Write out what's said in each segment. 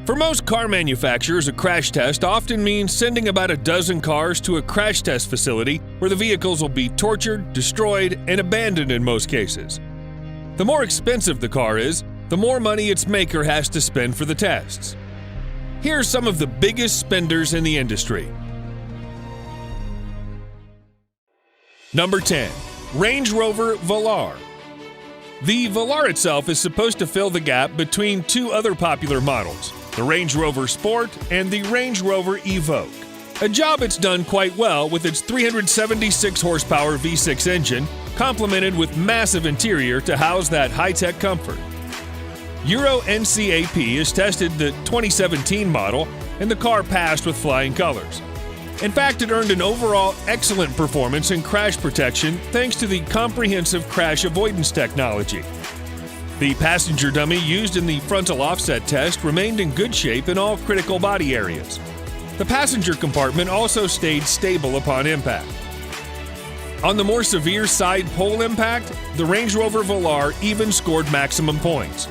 For most car manufacturers, a crash test often means sending about a dozen cars to a crash test facility where the vehicles will be tortured, destroyed, and abandoned in most cases. The more expensive the car is, the more money its maker has to spend for the tests. Here are some of the biggest spenders in the industry. Number 10. Range Rover Velar. The Velar itself is supposed to fill the gap between two other popular models, the Range Rover Sport and the Range Rover Evoque. A job it's done quite well with its 376 horsepower V6 engine, complemented with massive interior to house that high-tech comfort. Euro NCAP has tested the 2017 model, and the car passed with flying colors. In fact, it earned an overall excellent performance in crash protection thanks to the comprehensive crash avoidance technology. The passenger dummy used in the frontal offset test remained in good shape in all critical body areas. The passenger compartment also stayed stable upon impact. On the more severe side pole impact, the Range Rover Velar even scored maximum points.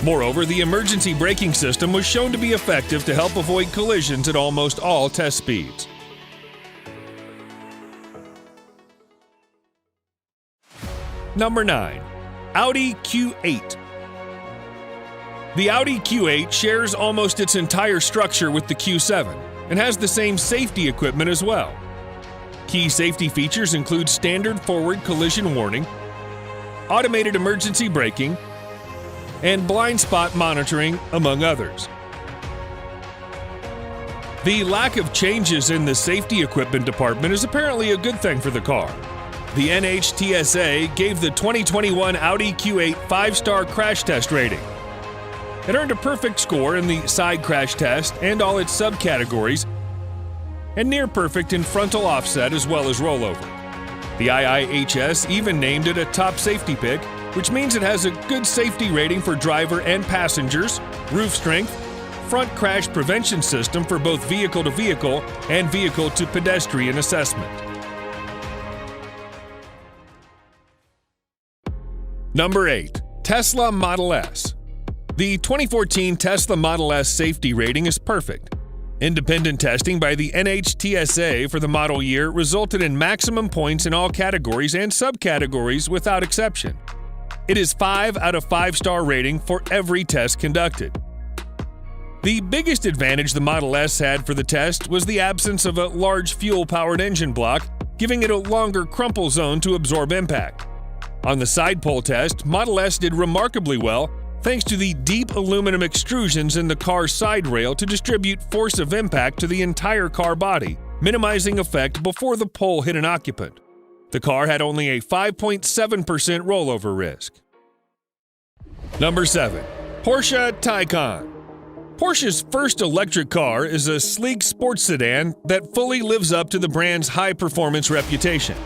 Moreover, the emergency braking system was shown to be effective to help avoid collisions at almost all test speeds. Number 9. Audi Q8. The Audi Q8 shares almost its entire structure with the Q7 and has the same safety equipment as well. Key safety features include standard forward collision warning, automated emergency braking, and blind spot monitoring, among others. The lack of changes in the safety equipment department is apparently a good thing for the car. The NHTSA gave the 2021 Audi Q8 5-star crash test rating. It earned a perfect score in the side crash test and all its subcategories, and near perfect in frontal offset as well as rollover. The IIHS even named it a top safety pick, which means it has a good safety rating for driver and passengers, roof strength, front crash prevention system for both vehicle-to-vehicle and vehicle-to-pedestrian assessment. Number 8. Tesla Model S. The 2014 Tesla Model S safety rating is perfect. Independent testing by the NHTSA for the model year resulted in maximum points in all categories and subcategories without exception. It is 5 out of 5-star rating for every test conducted. The biggest advantage the Model S had for the test was the absence of a large fuel-powered engine block, giving it a longer crumple zone to absorb impact. On the side pole test, Model S did remarkably well thanks to the deep aluminum extrusions in the car's side rail to distribute force of impact to the entire car body, minimizing effect before the pole hit an occupant. The car had only a 5.7% rollover risk. Number 7. Porsche Taycan. Porsche's first electric car is a sleek sports sedan that fully lives up to the brand's high-performance reputation.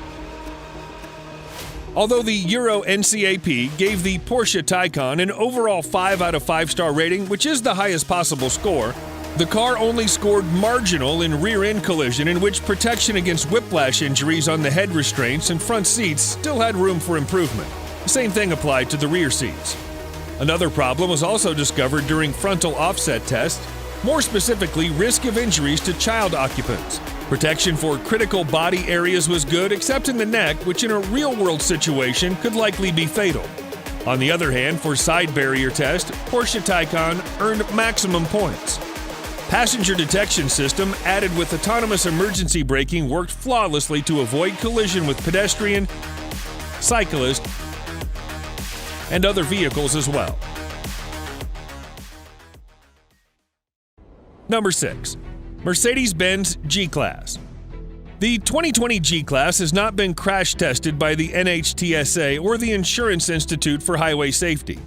Although the Euro NCAP gave the Porsche Taycan an overall 5 out of 5-star rating, which is the highest possible score, the car only scored marginal in rear-end collision, in which protection against whiplash injuries on the head restraints and front seats still had room for improvement. The same thing applied to the rear seats. Another problem was also discovered during frontal offset tests, more specifically risk of injuries to child occupants. Protection for critical body areas was good except in the neck, which in a real-world situation could likely be fatal. On the other hand, for side barrier test, Porsche Taycan earned maximum points. Passenger detection system added with autonomous emergency braking worked flawlessly to avoid collision with pedestrian, cyclist, and other vehicles as well. Number 6. Mercedes-Benz G-Class. The 2020 G-Class has not been crash tested by the NHTSA or the Insurance Institute for Highway Safety.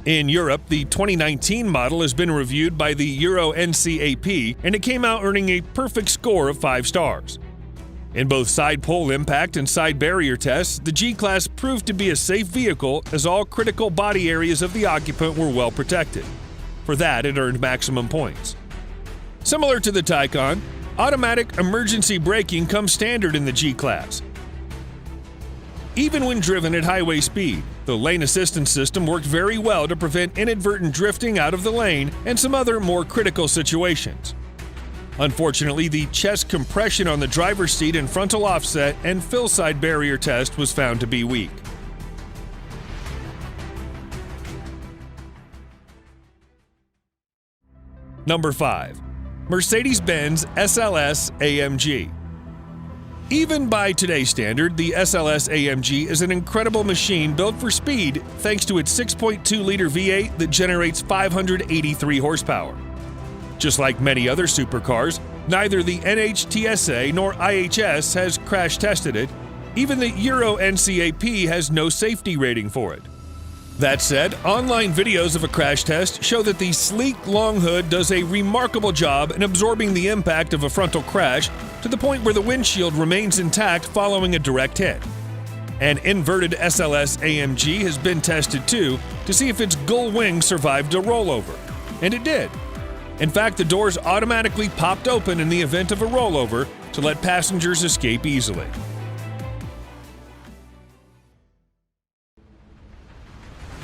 In Europe, the 2019 model has been reviewed by the Euro NCAP, and it came out earning a perfect score of 5 stars. In both side pole impact and side barrier tests, the G-Class proved to be a safe vehicle as all critical body areas of the occupant were well protected. For that, it earned maximum points. Similar to the Taycan, automatic emergency braking comes standard in the G-Class. Even when driven at highway speed, the lane assistance system worked very well to prevent inadvertent drifting out of the lane and some other more critical situations. Unfortunately, the chest compression on the driver's seat and frontal offset and fill side barrier test was found to be weak. Number 5. Mercedes-Benz SLS AMG. Even by today's standard, the SLS AMG is an incredible machine built for speed thanks to its 6.2-liter V8 that generates 583 horsepower. Just like many other supercars, neither the NHTSA nor IHS has crash tested it. Even the Euro NCAP has no safety rating for it. That said, online videos of a crash test show that the sleek long hood does a remarkable job in absorbing the impact of a frontal crash to the point where the windshield remains intact following a direct hit. An inverted SLS AMG has been tested too to see if its gull wing survived a rollover, and it did. In fact, the doors automatically popped open in the event of a rollover to let passengers escape easily.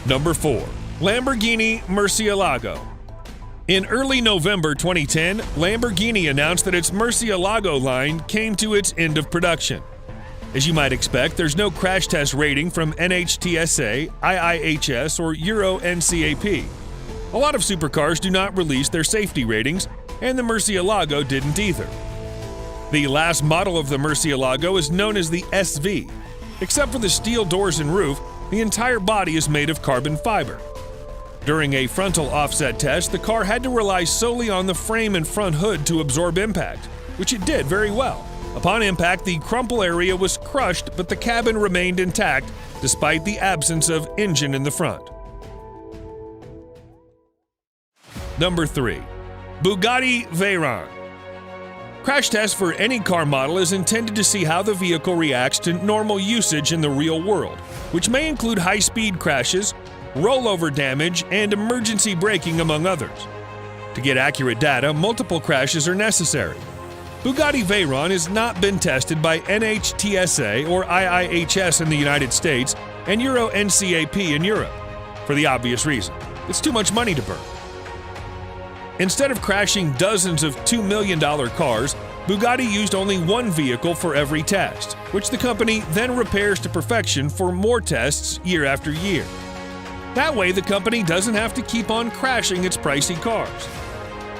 Number 4. Lamborghini Murcielago. In early November 2010, Lamborghini announced that its Murcielago line came to its end of production. As you might expect, there's no crash test rating from NHTSA, IIHS, or Euro NCAP. A lot of supercars do not release their safety ratings, and the Murcielago didn't either. The last model of the Murcielago is known as the SV. Except for the steel doors and roof, the entire body is made of carbon fiber. During a frontal offset test, the car had to rely solely on the frame and front hood to absorb impact, which it did very well. Upon impact, the crumple area was crushed, but the cabin remained intact despite the absence of engine in the front. Number 3. Bugatti Veyron. Crash test for any car model is intended to see how the vehicle reacts to normal usage in the real world, which may include high-speed crashes, rollover damage, and emergency braking, among others. To get accurate data, multiple crashes are necessary. Bugatti Veyron has not been tested by NHTSA or IIHS in the United States and Euro NCAP in Europe, for the obvious reason: it's too much money to burn. Instead of crashing dozens of $2 million cars, Bugatti used only one vehicle for every test, which the company then repairs to perfection for more tests year after year. That way, the company doesn't have to keep on crashing its pricey cars.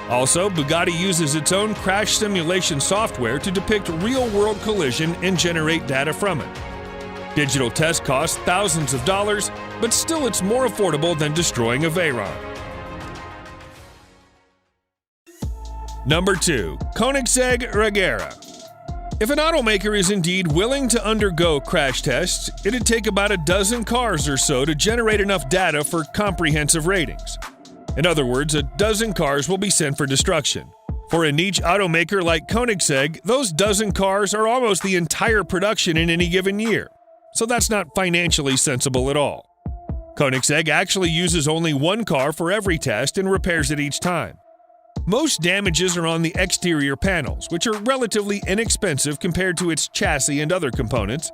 Also, Bugatti uses its own crash simulation software to depict real-world collision and generate data from it. Digital tests cost thousands of dollars, but still it's more affordable than destroying a Veyron. Number 2. Koenigsegg Regera. If an automaker is indeed willing to undergo crash tests, it'd take about a dozen cars or so to generate enough data for comprehensive ratings. In other words, a dozen cars will be sent for destruction. For a niche automaker like Koenigsegg, those dozen cars are almost the entire production in any given year, so that's not financially sensible at all. Koenigsegg actually uses only one car for every test and repairs it each time. Most damages are on the exterior panels, which are relatively inexpensive compared to its chassis and other components.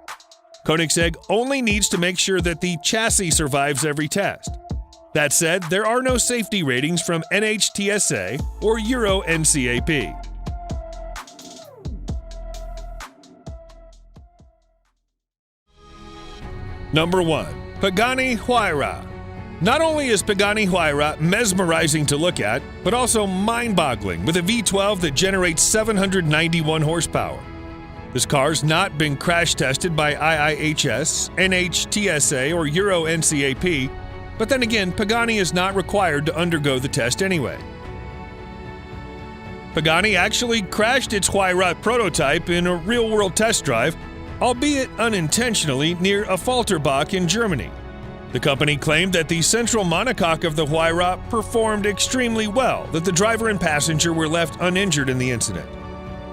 Koenigsegg only needs to make sure that the chassis survives every test. That said, there are no safety ratings from NHTSA or Euro NCAP. Number 1. Pagani Huayra. Not only is Pagani Huayra mesmerizing to look at, but also mind-boggling with a V12 that generates 791 horsepower. This car's not been crash tested by IIHS, NHTSA, or Euro NCAP, but then again, Pagani is not required to undergo the test anyway. Pagani actually crashed its Huayra prototype in a real-world test drive, albeit unintentionally, near a Falterbach in Germany. The company claimed that the central monocoque of the Huayra performed extremely well, that the driver and passenger were left uninjured in the incident.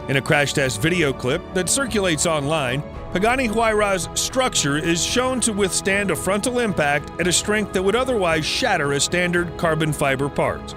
In a crash test video clip that circulates online, Pagani Huayra's structure is shown to withstand a frontal impact at a strength that would otherwise shatter a standard carbon fiber part.